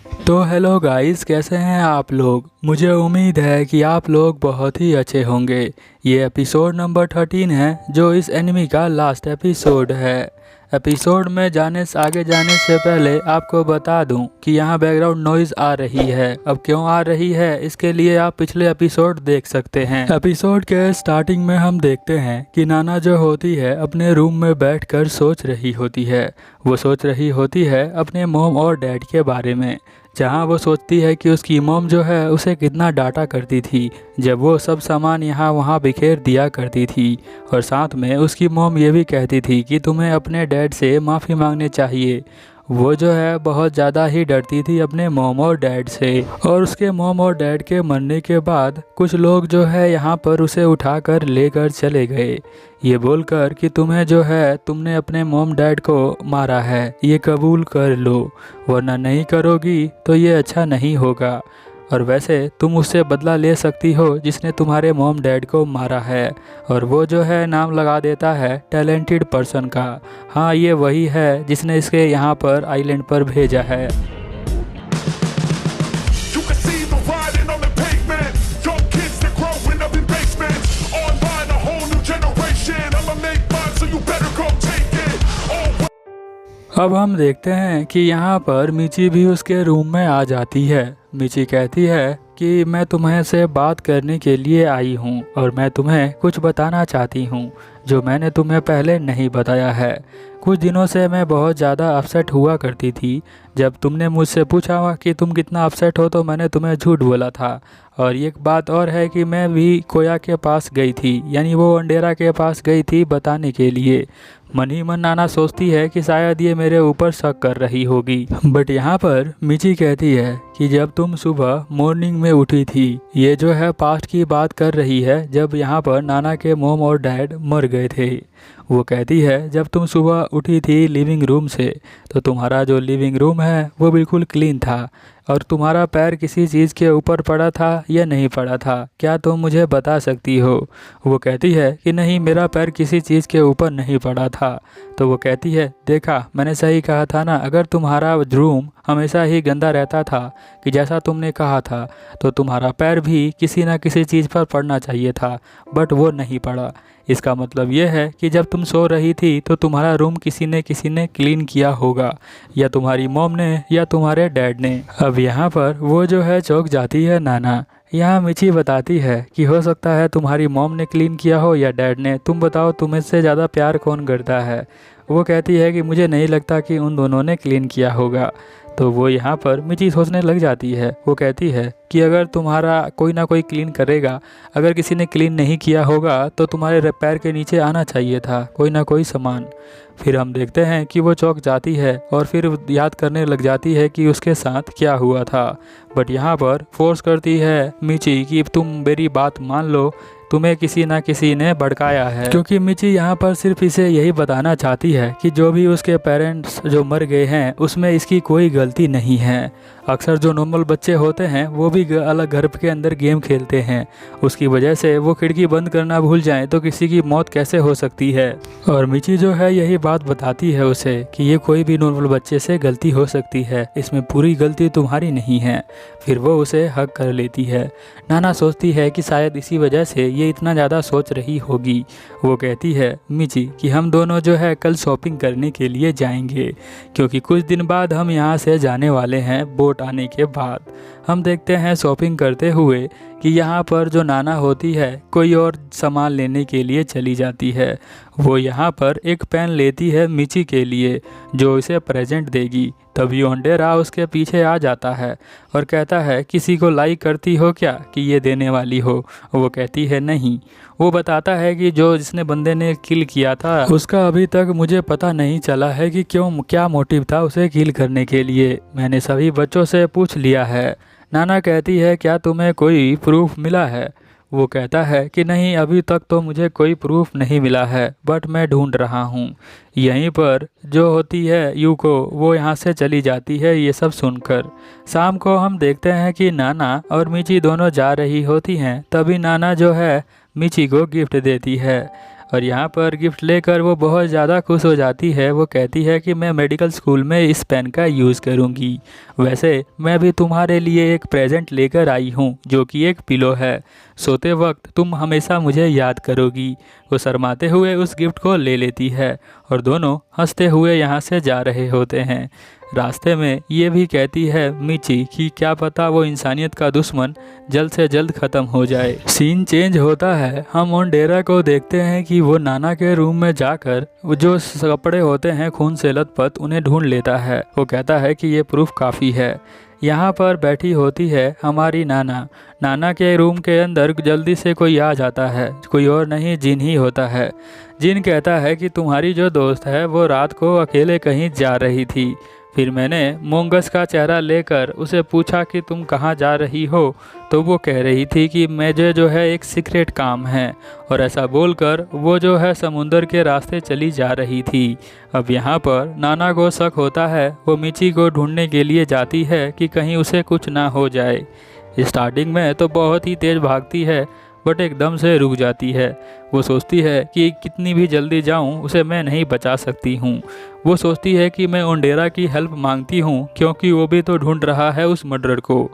तो hello guys, कैसे हैं आप लोग। मुझे उम्मीद है कि आप लोग बहुत ही अच्छे होंगे। ये एपिसोड नंबर 13 है जो इस एनिमी का लास्ट एपिसोड है। एपिसोड में आगे जाने से पहले आपको बता दूं कि यहाँ बैकग्राउंड नॉइज़ आ रही है। अब क्यों आ रही है इसके लिए आप पिछले एपिसोड देख सकते हैं। एपिसोड के स्टार्टिंग में हम देखते हैं कि नाना जो होती है अपने रूम में बैठकर सोच रही होती है। वो सोच रही होती है अपने मॉम और डैड के बारे में, जहाँ वो सोचती है कि उसकी मॉम जो है उसे कितना डांटा करती थी जब वो सब सामान यहाँ वहाँ बिखेर दिया करती थी। और साथ में उसकी मॉम ये भी कहती थी कि तुम्हें अपने डैड से माफ़ी मांगनी चाहिए। वो जो है बहुत ज़्यादा ही डरती थी अपने मॉम और डैड से। और उसके मॉम और डैड के मरने के बाद कुछ लोग जो है यहाँ पर उसे उठाकर लेकर चले गए, ये बोलकर कि तुम्हें जो है तुमने अपने मॉम डैड को मारा है, ये कबूल कर लो, वरना नहीं करोगी तो ये अच्छा नहीं होगा। और वैसे तुम उससे बदला ले सकती हो जिसने तुम्हारे मॉम डैड को मारा है। और वो जो है नाम लगा देता है टैलेंटेड पर्सन का। हाँ, ये वही है जिसने इसके यहाँ पर आइलैंड पर भेजा है। You can see the riding on the pavement. Young kids, they're growing up in basements. Online, a whole new generation. I'ma make mine, so you better go take it. Oh, अब हम देखते हैं कि यहाँ पर मिची भी उसके रूम में आ जाती है। मिची कहती है कि मैं तुम्हें से बात करने के लिए आई हूँ और मैं तुम्हें कुछ बताना चाहती हूँ जो मैंने तुम्हें पहले नहीं बताया है। कुछ दिनों से मैं बहुत ज़्यादा अपसेट हुआ करती थी। जब तुमने मुझसे पूछा कि तुम कितना अपसेट हो तो मैंने तुम्हें झूठ बोला था। और एक बात और है कि मैं भी कोया के पास गई थी, यानी वो अंडेरा के पास गई थी बताने के लिए। मन ही मन नाना सोचती है कि शायद ये मेरे ऊपर शक कर रही होगी। बट यहाँ पर मिची कहती है कि जब तुम सुबह मॉर्निंग में उठी थी, ये जो है पास्ट की बात कर रही है जब यहाँ पर नाना के मॉम और डैड मर गए थे। वो कहती है जब तुम सुबह उठी थी लिविंग रूम से तो तुम्हारा जो लिविंग रूम है वो बिल्कुल क्लीन था और तुम्हारा पैर किसी चीज़ के ऊपर पड़ा था या नहीं पड़ा था, क्या तुम मुझे बता सकती हो। वो कहती है कि नहीं, मेरा पैर किसी चीज़ के ऊपर नहीं पड़ा था। तो वो कहती है देखा, मैंने सही कहा था ना, अगर तुम्हारा रूम हमेशा ही गंदा रहता था कि जैसा तुमने कहा था तो तुम्हारा पैर भी किसी ना किसी चीज़ पर पड़ना चाहिए था, बट वो नहीं पड़ा। इसका मतलब ये है कि जब तुम सो रही थी तो तुम्हारा रूम किसी ने क्लीन किया होगा, या तुम्हारी मॉम ने या तुम्हारे डैड ने। अब यहाँ पर वो जो है चौंक जाती है नाना। यहाँ मिची बताती है कि हो सकता है तुम्हारी मॉम ने क्लीन किया हो या डैड ने, तुम बताओ तुम्हें से ज़्यादा प्यार कौन करता है। वो कहती है कि मुझे नहीं लगता कि उन दोनों ने क्लीन किया होगा। तो वो यहाँ पर मिची सोचने लग जाती है। वो कहती है कि अगर तुम्हारा कोई ना कोई क्लीन करेगा, अगर किसी ने क्लीन नहीं किया होगा तो तुम्हारे पैर के नीचे आना चाहिए था कोई ना कोई सामान। फिर हम देखते हैं कि वो चौंक जाती है और फिर याद करने लग जाती है कि उसके साथ क्या हुआ था। बट यहाँ पर फोर्स करती है मिची कि तुम मेरी बात मान लो, तुम्हें किसी ना किसी ने भड़काया है। क्योंकि मिची यहाँ पर सिर्फ इसे यही बताना चाहती है कि जो भी उसके पेरेंट्स जो मर गए हैं उसमें इसकी कोई गलती नहीं है। अक्सर जो नॉर्मल बच्चे होते हैं वो भी अलग घर के अंदर गेम खेलते हैं, उसकी वजह से वो खिड़की बंद करना भूल जाएं तो किसी की मौत कैसे हो सकती है। और मिची जो है यही बात बताती है उसे कि ये कोई भी नॉर्मल बच्चे से गलती हो सकती है, इसमें पूरी गलती तुम्हारी नहीं है। फिर वो उसे हक कर लेती है। नाना सोचती है कि शायद इसी वजह से ये इतना ज़्यादा सोच रही होगी। वो कहती है मिची कि हम दोनों जो है कल शॉपिंग करने के लिए जाएंगे, क्योंकि कुछ दिन बाद हम यहाँ से जाने वाले हैं। बोट आने के बाद हम देखते हैं शॉपिंग करते हुए कि यहाँ पर जो नाना होती है कोई और सामान लेने के लिए चली जाती है। वो यहाँ पर एक पेन लेती है मिची के लिए जो इसे प्रेजेंट देगी। तभी ओंडेरा उसके पीछे आ जाता है और कहता है किसी को लाइक करती हो क्या कि ये देने वाली हो। वो कहती है नहीं। वो बताता है कि जो जिसने बंदे ने किल किया था उसका अभी तक मुझे पता नहीं चला है कि क्या मोटिव था उसे किल करने के लिए। मैंने सभी बच्चों से पूछ लिया है। नाना कहती है क्या तुम्हें कोई प्रूफ मिला है। वो कहता है कि नहीं, अभी तक तो मुझे कोई प्रूफ नहीं मिला है, बट मैं ढूंढ रहा हूँ। यहीं पर जो होती है यूको, वो यहाँ से चली जाती है ये सब सुनकर। शाम को हम देखते हैं कि नाना और मिची दोनों जा रही होती हैं। तभी नाना जो है मिची को गिफ्ट देती है और यहाँ पर गिफ्ट लेकर वो बहुत ज़्यादा खुश हो जाती है। वो कहती है कि मैं मेडिकल स्कूल में इस पेन का यूज़ करूँगी। वैसे मैं भी तुम्हारे लिए एक प्रेजेंट लेकर आई हूँ जो कि एक पिलो है। सोते वक्त तुम हमेशा मुझे याद करोगी। वो शर्माते हुए उस गिफ्ट को ले लेती है और दोनों हंसते हुए यहाँ से जा रहे होते हैं। रास्ते में ये भी कहती है मिची कि क्या पता वो इंसानियत का दुश्मन जल्द से जल्द ख़त्म हो जाए। सीन चेंज होता है। हम ओंडेरा को देखते हैं कि वो नाना के रूम में जाकर वो जो कपड़े होते हैं खून से लथपथ उन्हें ढूंढ लेता है। वो कहता है कि ये प्रूफ काफ़ी है। यहाँ पर बैठी होती है हमारी नाना। नाना के रूम के अंदर जल्दी से कोई आ जाता है, कोई और नहीं जिन ही होता है। जिन कहता है कि तुम्हारी जो दोस्त है वो रात को अकेले कहीं जा रही थी। फिर मैंने मोंगस का चेहरा लेकर उसे पूछा कि तुम कहाँ जा रही हो, तो वो कह रही थी कि मुझे जो है एक सीक्रेट काम है, और ऐसा बोलकर वो जो है समुंदर के रास्ते चली जा रही थी। अब यहाँ पर नाना को शक होता है। वो मिची को ढूंढने के लिए जाती है कि कहीं उसे कुछ ना हो जाए। स्टार्टिंग में तो बहुत ही तेज़ भागती है बट एकदम से रुक जाती है। वो सोचती है कि कितनी भी जल्दी जाऊं उसे मैं नहीं बचा सकती हूं। वो सोचती है कि मैं ओंडेरा की हेल्प मांगती हूं क्योंकि वो भी तो ढूंढ रहा है उस मर्डर को।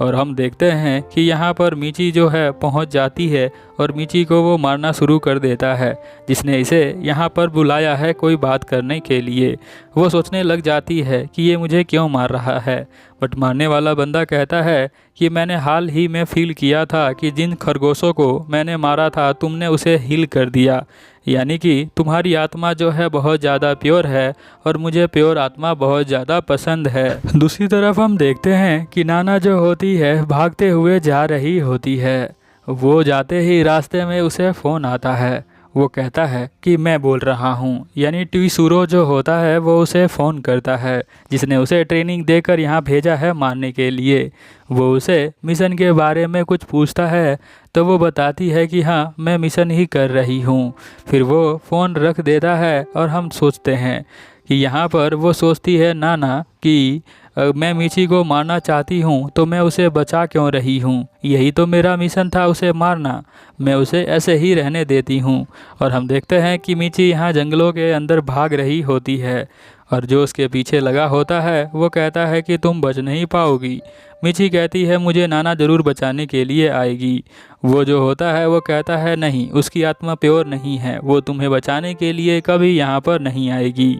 और हम देखते हैं कि यहाँ पर मिची जो है पहुँच जाती है और मिची को वो मारना शुरू कर देता है, जिसने इसे यहाँ पर बुलाया है कोई बात करने के लिए। वो सोचने लग जाती है कि ये मुझे क्यों मार रहा है, बट मारने वाला बंदा कहता है कि मैंने हाल ही में फील किया था कि जिन खरगोशों को मैंने मारा था तुमने उसे हील कर दिया, यानी कि तुम्हारी आत्मा जो है बहुत ज़्यादा प्योर है और मुझे प्योर आत्मा बहुत ज़्यादा पसंद है। दूसरी तरफ हम देखते हैं कि नाना जो होती है भागते हुए जा रही होती है। वो जाते ही रास्ते में उसे फ़ोन आता है। वो कहता है कि मैं बोल रहा हूँ, यानी टीसुरो जो होता है वो उसे फ़ोन करता है, जिसने उसे ट्रेनिंग देकर यहाँ भेजा है मारने के लिए। वो उसे मिशन के बारे में कुछ पूछता है तो वो बताती है कि हाँ मैं मिशन ही कर रही हूँ। फिर वो फ़ोन रख देता है और हम सोचते हैं कि यहाँ पर वो सोचती है नाना कि मैं मिची को मारना चाहती हूँ तो मैं उसे बचा क्यों रही हूँ, यही तो मेरा मिशन था उसे मारना, मैं उसे ऐसे ही रहने देती हूँ। और हम देखते हैं कि मिची यहाँ जंगलों के अंदर भाग रही होती है और जो उसके पीछे लगा होता है वो कहता है कि तुम बच नहीं पाओगी। मिची कहती है मुझे नाना ज़रूर बचाने के लिए आएगी। वो जो होता है वो कहता है नहीं, उसकी आत्मा प्योर नहीं है, वो तुम्हें बचाने के लिए कभी यहाँ पर नहीं आएगी।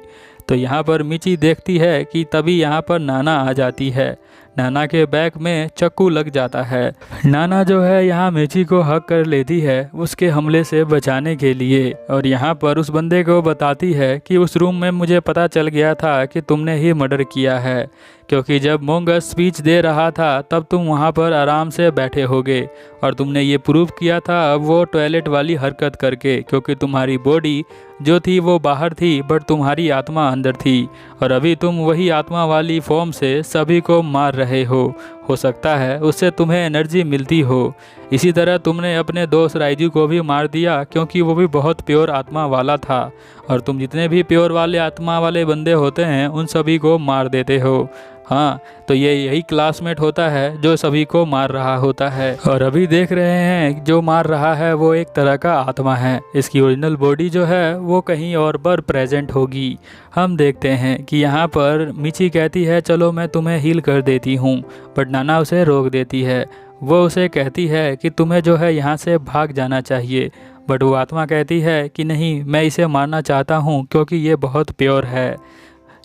तो यहाँ पर मिची देखती है कि तभी यहाँ पर नाना आ जाती है। नाना के बैक में चाकू लग जाता है। नाना जो है यहाँ मिची को हक कर लेती है उसके हमले से बचाने के लिए, और यहाँ पर उस बंदे को बताती है कि उस रूम में मुझे पता चल गया था कि तुमने ही मर्डर किया है, क्योंकि जब मोंगस स्पीच दे रहा था तब तुम वहाँ पर आराम से बैठे होगे और तुमने ये प्रूव किया था वो टॉयलेट वाली हरकत करके, क्योंकि तुम्हारी बॉडी जो थी वो बाहर थी बट तुम्हारी आत्मा अंदर थी, और अभी तुम वही आत्मा वाली फॉर्म से सभी को मार रहे हो सकता है उससे तुम्हें एनर्जी मिलती हो। इसी तरह तुमने अपने दोस्त राइजू को भी मार दिया क्योंकि वो भी बहुत प्योर आत्मा वाला था, और तुम जितने भी प्योर वाले आत्मा वाले बंदे होते हैं उन सभी को मार देते हो। हाँ, तो ये यही क्लासमेट होता है जो सभी को मार रहा होता है, और अभी देख रहे हैं जो मार रहा है वो एक तरह का आत्मा है। इसकी ओरिजिनल बॉडी जो है वो कहीं और पर प्रेजेंट होगी। हम देखते हैं कि यहाँ पर मिची कहती है चलो मैं तुम्हें हील कर देती हूँ, बट नाना उसे रोक देती है। वो उसे कहती है कि तुम्हें जो है यहाँ से भाग जाना चाहिए, बट वो आत्मा कहती है कि नहीं, मैं इसे मारना चाहता हूँ क्योंकि ये बहुत प्योर है।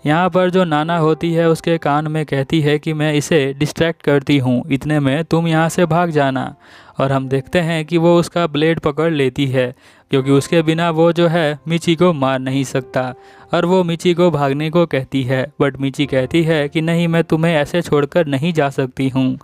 यहाँ पर जो नाना होती है उसके कान में कहती है कि मैं इसे डिस्ट्रैक्ट करती हूँ, इतने में तुम यहाँ से भाग जाना। और हम देखते हैं कि वो उसका ब्लेड पकड़ लेती है क्योंकि उसके बिना वो जो है मिची को मार नहीं सकता, और वो मिची को भागने को कहती है, बट मिची कहती है कि नहीं, मैं तुम्हें ऐसे छोड़कर नहीं जा सकती हूँ।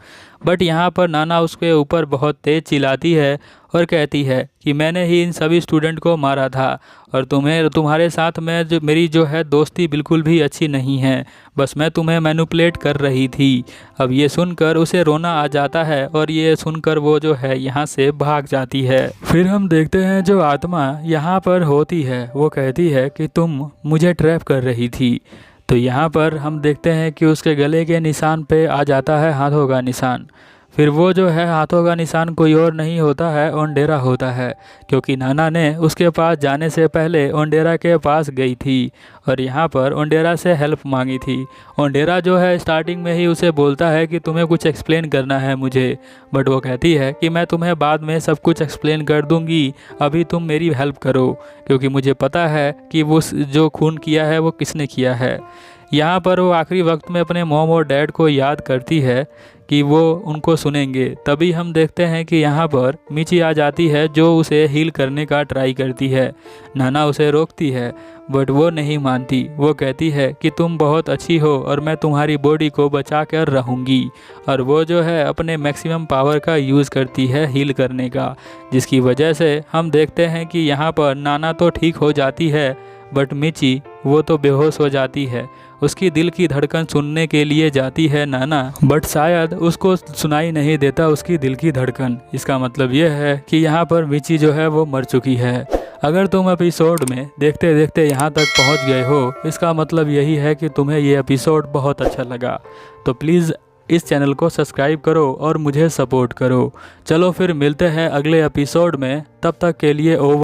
बट यहाँ पर नाना उसके ऊपर बहुत तेज़ चिल्लाती है और कहती है कि मैंने ही इन सभी स्टूडेंट को मारा था और तुम्हारे साथ मेरी जो है दोस्ती बिल्कुल भी अच्छी नहीं है, बस मैं तुम्हें मैनिपुलेट कर रही थी। अब ये सुनकर उसे रोना आ जाता है और ये सुनकर वो जो है यहाँ से भाग जाती है। फिर हम देखते हैं जो आत्मा यहाँ पर होती है वो कहती है कि तुम मुझे ट्रैप कर रही थी। तो यहाँ पर हम देखते हैं कि उसके गले के निशान पे आ जाता है हाथों का निशान। फिर वो जो है हाथों का निशान कोई और नहीं होता है, ओंडेरा होता है, क्योंकि नाना ने उसके पास जाने से पहले ओंडेरा के पास गई थी और यहाँ पर ओंडेरा से हेल्प मांगी थी। ओंडेरा जो है स्टार्टिंग में ही उसे बोलता है कि तुम्हें कुछ एक्सप्लेन करना है मुझे, बट वो कहती है कि मैं तुम्हें बाद में सब कुछ एक्सप्लेन कर दूंगी, अभी तुम मेरी हेल्प करो, क्योंकि मुझे पता है कि वो जो खून किया है वो किसने किया है। यहाँ पर वो आखिरी वक्त में अपने मॉम और डैड को याद करती है कि वो उनको सुनेंगे। तभी हम देखते हैं कि यहाँ पर मिची आ जाती है जो उसे हील करने का ट्राई करती है। नाना उसे रोकती है बट वो नहीं मानती। वो कहती है कि तुम बहुत अच्छी हो और मैं तुम्हारी बॉडी को बचा कर रहूँगी, और वो जो है अपने मैक्सिमम पावर का यूज़ करती है हील करने का, जिसकी वजह से हम देखते हैं कि यहाँ पर नाना तो ठीक हो जाती है बट मिची वो तो बेहोश हो जाती है। उसकी दिल की धड़कन सुनने के लिए जाती है नाना, बट शायद उसको सुनाई नहीं देता उसकी दिल की धड़कन। इसका मतलब यह है कि यहाँ पर मिची जो है वो मर चुकी है। अगर तुम एपिसोड में देखते देखते यहाँ तक पहुँच गए हो, इसका मतलब यही है कि तुम्हें ये एपिसोड बहुत अच्छा लगा। तो प्लीज़ इस चैनल को सब्सक्राइब करो और मुझे सपोर्ट करो। चलो फिर मिलते हैं अगले एपिसोड में, तब तक के लिए ओवर।